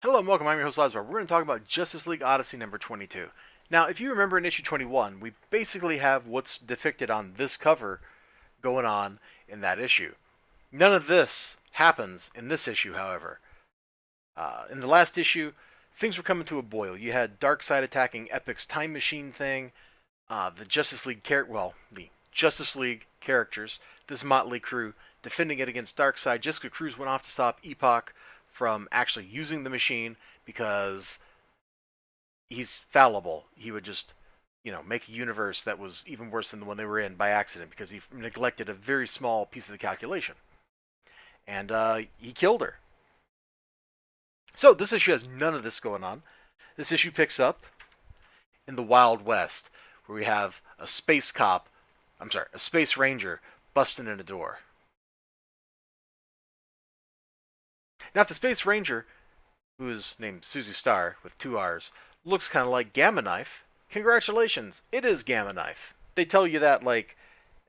Hello and welcome, I'm your host Elizibar. We're going to talk about Justice League Odyssey number 22. Now, if you remember in issue 21, we basically have what's depicted on this cover going on in that issue. None of this happens in this issue, however. In the last issue, things were coming to a boil. You had Darkseid attacking Epic's time machine thing, the Justice League characters, this motley crew, defending it against Darkseid. Jessica Cruz went off to stop Epoch from actually using the machine because he's fallible. He would just, make a universe that was even worse than the one they were in by accident because he neglected a very small piece of the calculation. And he killed her. So this issue has none of this going on. This issue picks up in the Wild West, where we have a space ranger busting in a door. Now, if the Space Ranger, who is named Susie Starr with 2 R's, looks kind of like Gamma Knife, congratulations, it is Gamma Knife. They tell you that,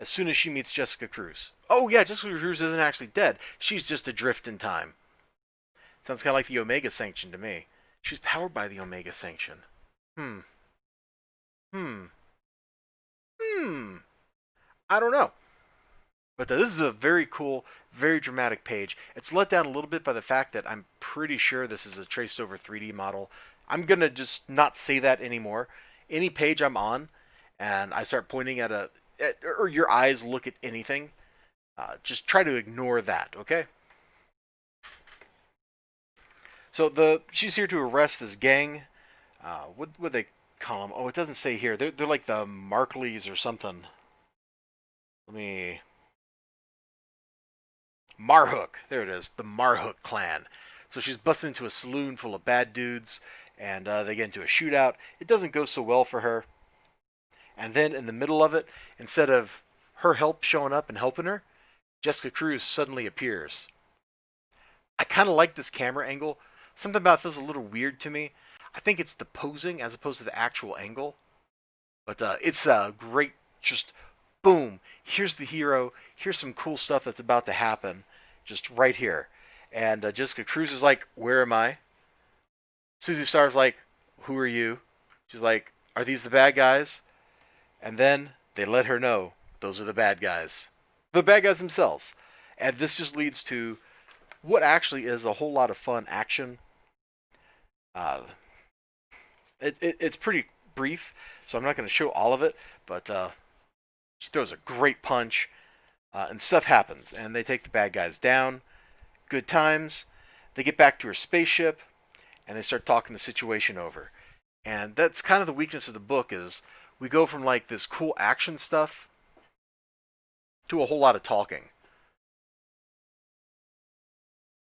as soon as she meets Jessica Cruz. Oh, yeah, Jessica Cruz isn't actually dead. She's just adrift in time. Sounds kind of like the Omega Sanction to me. She's powered by the Omega Sanction. I don't know. But this is a very cool, very dramatic page. It's let down a little bit by the fact that I'm pretty sure this is a traced over 3D model. I'm going to just not say that anymore. Any page I'm on and I start pointing at or your eyes look at anything, just try to ignore that, okay? So she's here to arrest this gang. What would they call them? Oh, it doesn't say here. They're like the Markleys or something. Marhook. There it is. The Marhook clan. So she's busting into a saloon full of bad dudes, and they get into a shootout. It doesn't go so well for her. And then in the middle of it, instead of her help showing up and helping her, Jessica Cruz suddenly appears. I kind of like this camera angle. Something about it feels a little weird to me. I think it's the posing as opposed to the actual angle. But it's a great, just boom. Here's the hero. Here's some cool stuff that's about to happen. Just right here. And Jessica Cruz is like, where am I? Susie Starr's like, who are you? She's like, are these the bad guys? And then they let her know those are the bad guys. The bad guys themselves. And this just leads to what actually is a whole lot of fun action. It's pretty brief, so I'm not going to show all of it, but she throws a great punch, and stuff happens, and they take the bad guys down. Good times. They get back to her spaceship, and they start talking the situation over. And that's kind of the weakness of the book is we go from this cool action stuff to a whole lot of talking.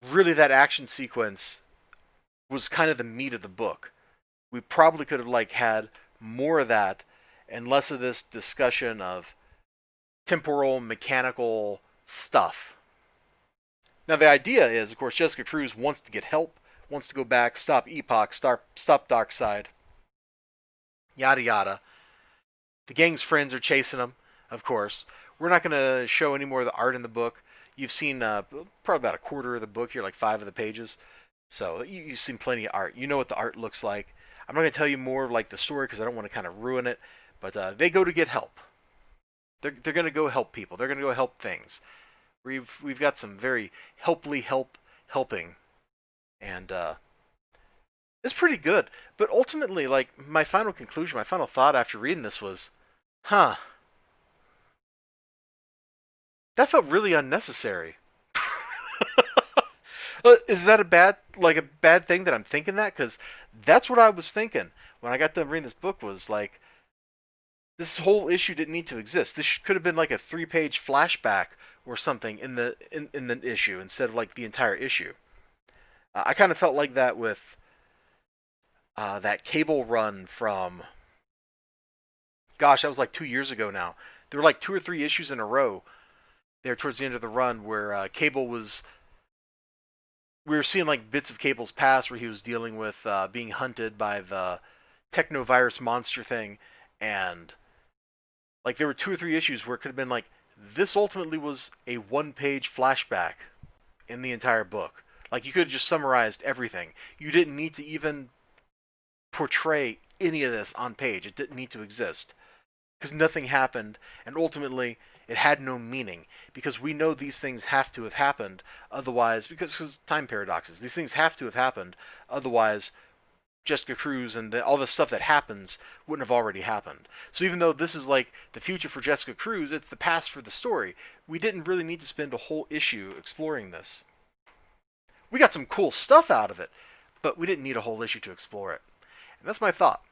Really, that action sequence was kind of the meat of the book. We probably could have had more of that and less of this discussion of temporal mechanical stuff. Now the idea is, of course, Jessica Cruz wants to get help, wants to go back, stop Epoch, stop Darkseid, yada yada. The gang's friends are chasing him, of course. We're not going to show any more of the art in the book. You've seen probably about a quarter of the book here, 5 of the pages. So you've seen plenty of art. You know what the art looks like. I'm not going to tell you more of the story because I don't want to kind of ruin it. But they go to get help. They're going to go help people. They're going to go help things. We've got some very helping, and it's pretty good. But ultimately, my final conclusion, my final thought after reading this was, that felt really unnecessary. Is that a bad thing that I'm thinking that? Because that's what I was thinking when I got done reading this book. Was this whole issue didn't need to exist. This could have been a 3-page flashback or something in the issue instead of the entire issue. I kind of felt like that with that Cable run from, gosh, that was 2 years ago now. There were 2 or 3 issues in a row there towards the end of the run where Cable was. We were seeing bits of Cable's past where he was dealing with being hunted by the technovirus monster thing, and there were 2 or 3 issues where it could have been this ultimately was a 1-page flashback in the entire book. Like, you could have just summarized everything. You didn't need to even portray any of this on page. It didn't need to exist. Because nothing happened, and ultimately, it had no meaning. Because we know these things have to have happened, otherwise, because time paradoxes, these things have to have happened, otherwise, Jessica Cruz and all the stuff that happens wouldn't have already happened. So even though this is like the future for Jessica Cruz, it's the past for the story. We didn't really need to spend a whole issue exploring this. We got some cool stuff out of it, but we didn't need a whole issue to explore it. And that's my thought.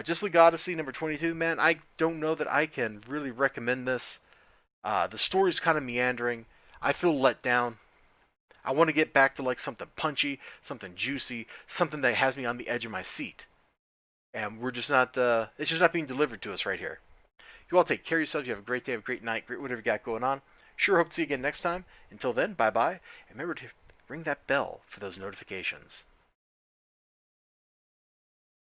Just League Odyssey number 22, man, I don't know that I can really recommend this. The story's kind of meandering. I feel let down. I want to get back to like something punchy, something juicy, something that has me on the edge of my seat. And we're just not, it's just not being delivered to us right here. You all take care of yourselves. You have a great day, have a great night, great whatever you got going on. Sure hope to see you again next time. Until then, bye-bye. And remember to ring that bell for those notifications.